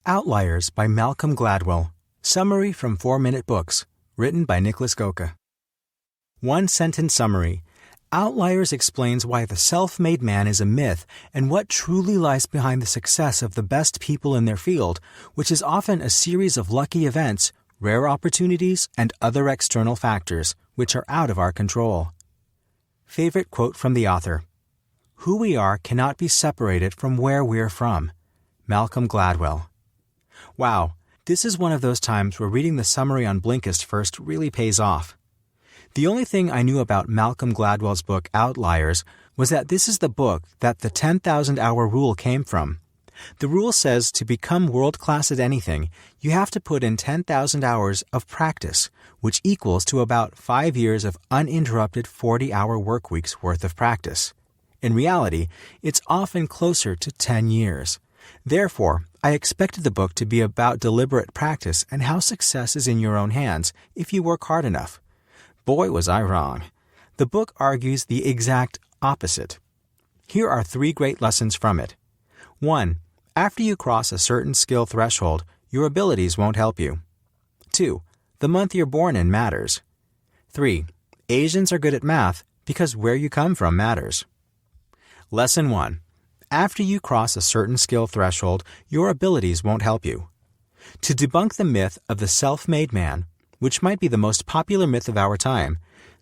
Outliers by Malcolm Gladwell. Summary from 4-Minute Books. Written by Nicholas Goka. One-sentence summary. Outliers explains why the self-made man is a myth and what truly lies behind the success of the best people in their field, which is often a series of lucky events, rare opportunities, and other external factors, which are out of our control. Favorite quote from the author. Who we are cannot be separated from where we're from. Malcolm Gladwell. Wow, this is one of those times where reading the summary on Blinkist first really pays off. The only thing I knew about Malcolm Gladwell's book Outliers was that this is the book that the 10,000-hour rule came from. The rule says to become world-class at anything, you have to put in 10,000 hours of practice, which equals to about 5 years of uninterrupted 40-hour work weeks worth of practice. In reality, it's often closer to 10 years. Therefore, I expected the book to be about deliberate practice and how success is in your own hands if you work hard enough. Boy, was I wrong. The book argues the exact opposite. Here are 3 great lessons from it. 1. After you cross a certain skill threshold, your abilities won't help you. 2. The month you're born in matters. 3. Asians are good at math because where you come from matters. Lesson 1. After you cross a certain skill threshold, your abilities won't help you. To debunk the myth of the self-made man, which might be the most popular myth of our time,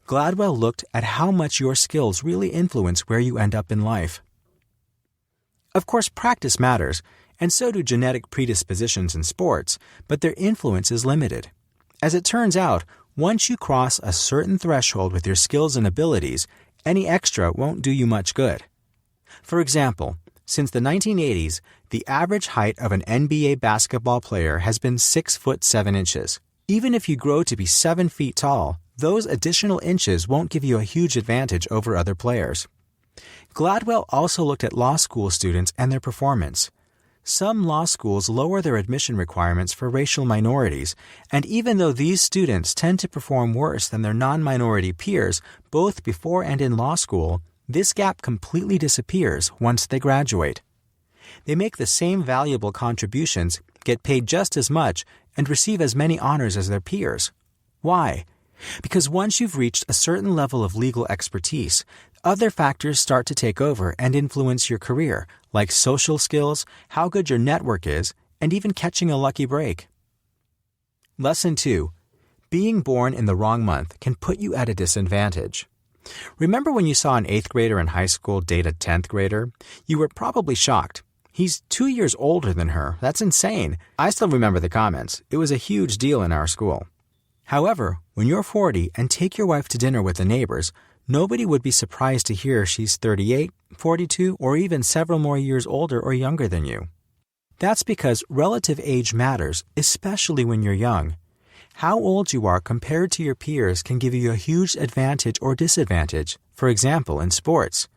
Gladwell looked at how much your skills really influence where you end up in life. Of course, practice matters, and so do genetic predispositions in sports, but their influence is limited. As it turns out, once you cross a certain threshold with your skills and abilities, any extra won't do you much good. For example, since the 1980s, the average height of an NBA basketball player has been 6 foot 7 inches. Even if you grow to be 7 feet tall, those additional inches won't give you a huge advantage over other players. Gladwell also looked at law school students and their performance. Some law schools lower their admission requirements for racial minorities, and even though these students tend to perform worse than their non-minority peers, both before and in law school, this gap completely disappears once they graduate. They make the same valuable contributions, get paid just as much, and receive as many honors as their peers. Why? Because once you've reached a certain level of legal expertise, other factors start to take over and influence your career, like social skills, how good your network is, and even catching a lucky break. Lesson 2. Being born in the wrong month can put you at a disadvantage. Remember when you saw an 8th grader in high school date a 10th grader? You were probably shocked. He's 2 years older than her. That's insane. I still remember the comments. It was a huge deal in our school. However, when you're 40 and take your wife to dinner with the neighbors, nobody would be surprised to hear she's 38, 42, or even several more years older or younger than you. That's because relative age matters, especially when you're young. How old you are compared to your peers can give you a huge advantage or disadvantage, for example, in sports.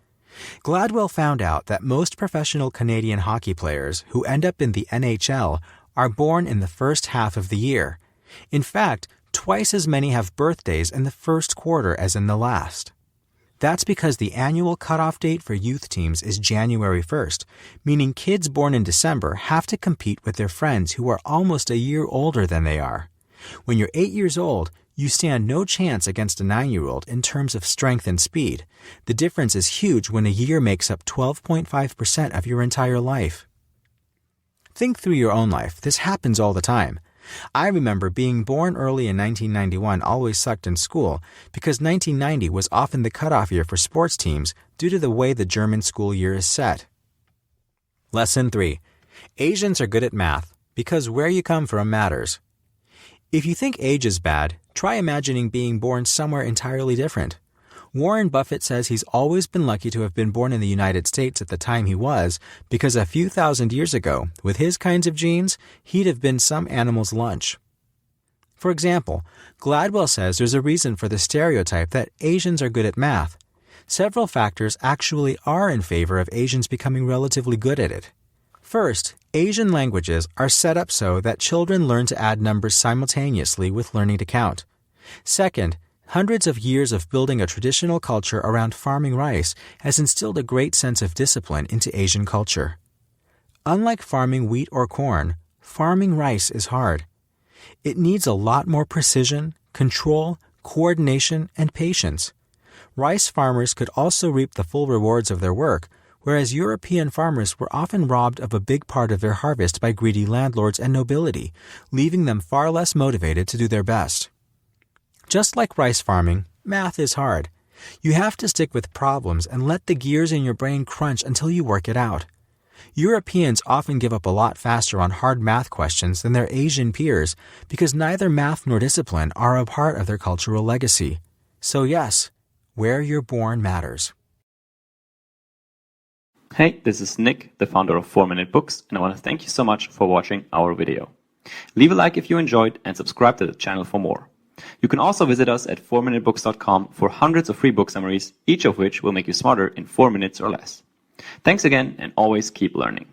Gladwell found out that most professional Canadian hockey players who end up in the NHL are born in the first half of the year. In fact, twice as many have birthdays in the first quarter as in the last. That's because the annual cutoff date for youth teams is January 1st, meaning kids born in December have to compete with their friends who are almost a year older than they are. When you're 8 years old, you stand no chance against a 9-year-old in terms of strength and speed. The difference is huge when a year makes up 12.5% of your entire life. Think through your own life. This happens all the time. I remember being born early in 1991 always sucked in school because 1990 was often the cutoff year for sports teams due to the way the German school year is set. Lesson 3. Asians are good at math because where you come from matters. If you think age is bad, try imagining being born somewhere entirely different. Warren Buffett says he's always been lucky to have been born in the United States at the time he was, because a few thousand years ago, with his kinds of genes, he'd have been some animal's lunch. For example, Gladwell says there's a reason for the stereotype that Asians are good at math. Several factors actually are in favor of Asians becoming relatively good at it. First, Asian languages are set up so that children learn to add numbers simultaneously with learning to count. Second, hundreds of years of building a traditional culture around farming rice has instilled a great sense of discipline into Asian culture. Unlike farming wheat or corn, farming rice is hard. It needs a lot more precision, control, coordination, and patience. Rice farmers could also reap the full rewards of their work, whereas European farmers were often robbed of a big part of their harvest by greedy landlords and nobility, leaving them far less motivated to do their best. Just like rice farming, math is hard. You have to stick with problems and let the gears in your brain crunch until you work it out. Europeans often give up a lot faster on hard math questions than their Asian peers because neither math nor discipline are a part of their cultural legacy. So yes, where you're born matters. Hey, this is Nick, the founder of 4-Minute Books, and I want to thank you so much for watching our video. Leave a like if you enjoyed and subscribe to the channel for more. You can also visit us at 4minutebooks.com for hundreds of free book summaries, each of which will make you smarter in 4 minutes or less. Thanks again, and always keep learning.